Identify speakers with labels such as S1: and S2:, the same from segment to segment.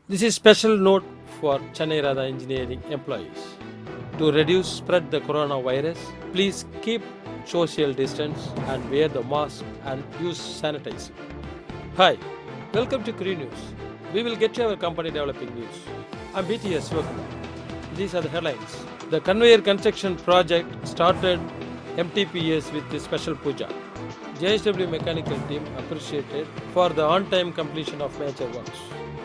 S1: This is special note for Chennai Radha Engineering employees. To reduce spread the coronavirus, please keep social distance and wear the mask and use sanitizer. Hi, welcome to Career News. We will get to our company developing news. I'm BTS Sivakumar. These are the headlines. The conveyor construction project started MTPS with a special puja. JSW mechanical team appreciated for the on-time completion of major works.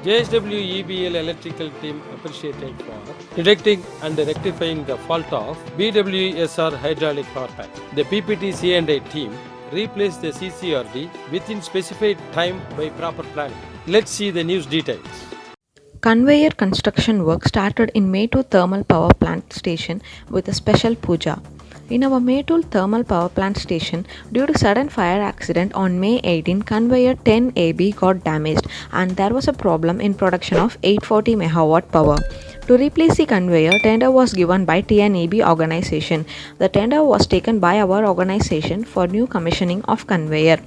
S1: JSW EBL electrical team appreciated for detecting and rectifying the fault of BWSR hydraulic power pack. The PPT C&I team replaced the CCRD within specified time by proper planning. Let's see the news details.
S2: Conveyor construction work started in Mettur Thermal Power Plant Station with a special puja. In our Mettur Thermal Power Plant Station, due to sudden fire accident on May 18, conveyor 10AB got damaged and there was a problem in production of 840 MW power. To replace the conveyor, tender was given by TNEB organization. The tender was taken by our organization for new commissioning of conveyor.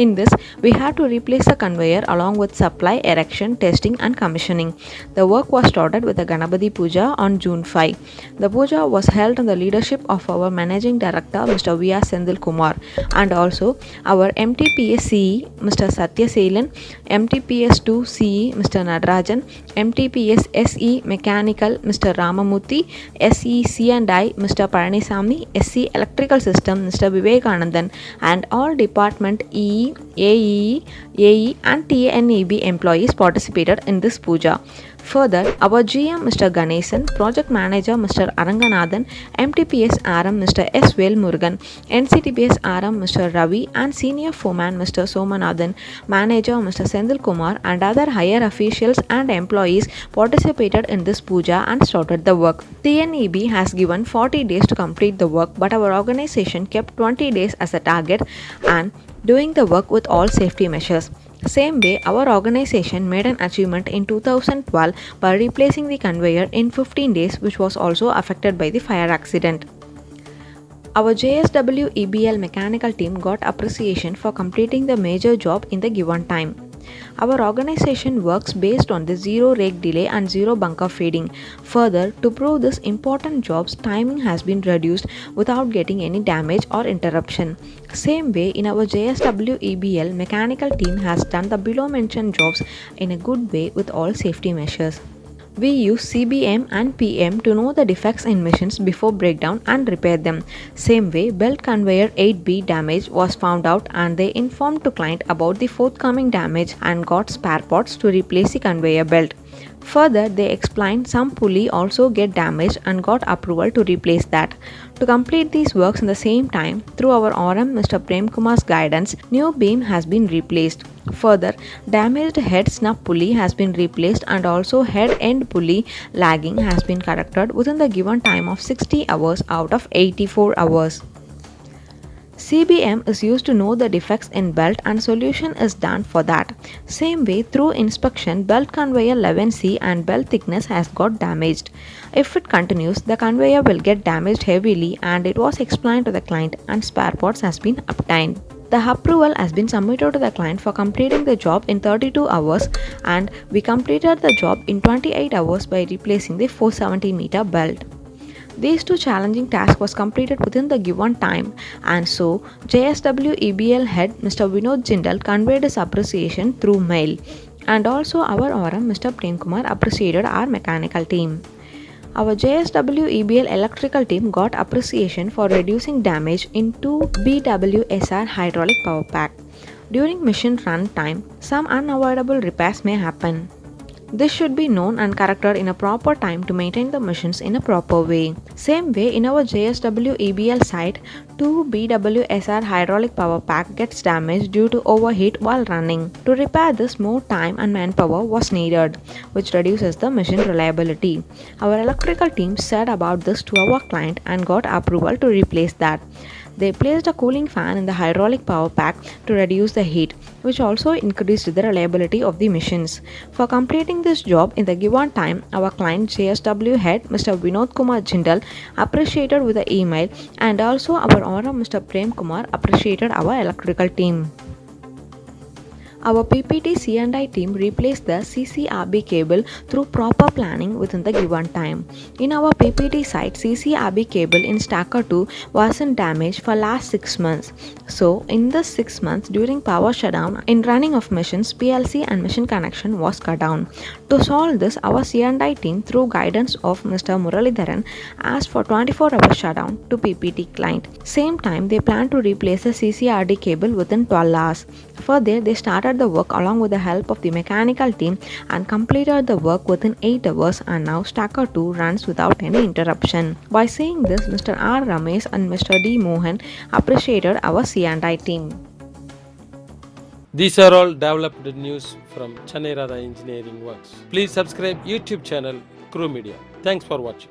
S2: In this, we had to replace the conveyor along with supply, erection, testing and commissioning. The work was started with the Ganapati Puja on June 5. The puja was held in the leadership of our Managing Director Mr. V.R. Sendil Kumar and also our MTPS CE Mr. Satya Selan, MTPS 2 CE Mr. Nadarajan, MTPS SE Mechanical Mr. Ramamurthy, SE C&I Mr. Palanisamy, SE Electrical System Mr. Vivekanandan and all department EE, AE and TNEB employees participated in this puja. Further, our GM Mr. Ganesan, Project Manager Mr. Aranganathan, MTPS RM Mr. S. Velmurugan, NCTPS RM Mr. Ravi and Senior Foreman Mr. Somanathan, Manager Mr. Sendil Kumar and other higher officials and employees participated in this puja and started the work. TNEB has given 40 days to complete the work, but our organization kept 20 days as a target and doing the work with all safety measures. Same way, our organization made an achievement in 2012 by replacing the conveyor in 15 days, which was also affected by the fire accident. Our JSW EBL mechanical team got appreciation for completing the major job in the given time. Our organization works based on the zero rake delay and zero bunker feeding. Further, to prove this important job's timing has been reduced without getting any damage or interruption. Same way, in our JSW EBL mechanical team has done the below mentioned jobs in a good way with all safety measures. We use CBM and PM to know the defects in machines before breakdown and repair them. Same way, belt conveyor 8B damage was found out and they informed to client about the forthcoming damage and got spare parts to replace the conveyor belt. Further, they explained some pulley also get damaged and got approval to replace that. To complete these works in the same time, through our RM Mr. Prem Kumar's guidance, new beam has been replaced. Further, damaged head snap pulley has been replaced and also head end pulley lagging has been corrected within the given time of 60 hours out of 84 hours. CBM is used to know the defects in belt and solution is done for that. Same way, through inspection, belt conveyor 11C and belt thickness has got damaged. If it continues, the conveyor will get damaged heavily and it was explained to the client and spare parts has been obtained. The approval has been submitted to the client for completing the job in 32 hours and we completed the job in 28 hours by replacing the 470 meter belt. These two challenging tasks was completed within the given time and so JSW EBL head Mr. Vinod Jindal conveyed his appreciation through mail and also our RM Mr. Prem Kumar appreciated our mechanical team. Our JSW EBL electrical team got appreciation for reducing damage in 2 BWSR hydraulic power pack. During mission run time, some unavoidable repairs may happen. This should be known and corrected in a proper time to maintain the machines in a proper way. Same way, in our JSW EBL site, 2 BWSR hydraulic power pack gets damaged due to overheat while running. To repair this, more time and manpower was needed, which reduces the machine reliability. Our electrical team said about this to our client and got approval to replace that. They placed a cooling fan in the hydraulic power pack to reduce the heat, which also increased the reliability of the machines. For completing this job in the given time, our client JSW head Mr. Vinod Kumar Jindal appreciated with the email and also our owner Mr. Prem Kumar appreciated our electrical team. Our PPT C&I team replaced the CCRB cable through proper planning within the given time. In our PPT site, CCRB cable in stacker 2 wasn't damaged for last 6 months. So, in this 6 months during power shutdown, in running of machines, PLC and machine connection was cut down. To solve this, our C&I team, through guidance of Mr. Muralidharan, asked for 24-hour shutdown to PPT client. Same time, they plan to replace the CCRD cable within 12 hours. Further, they started the work along with the help of the mechanical team and completed the work within 8 hours, and now Stacker 2 runs without any interruption. By saying this, Mr. R. Ramesh and Mr. D. Mohan appreciated our C&I team.
S1: These are all developed news from Chennai Radha Engineering Works. Please subscribe YouTube channel Crew Media. Thanks for watching.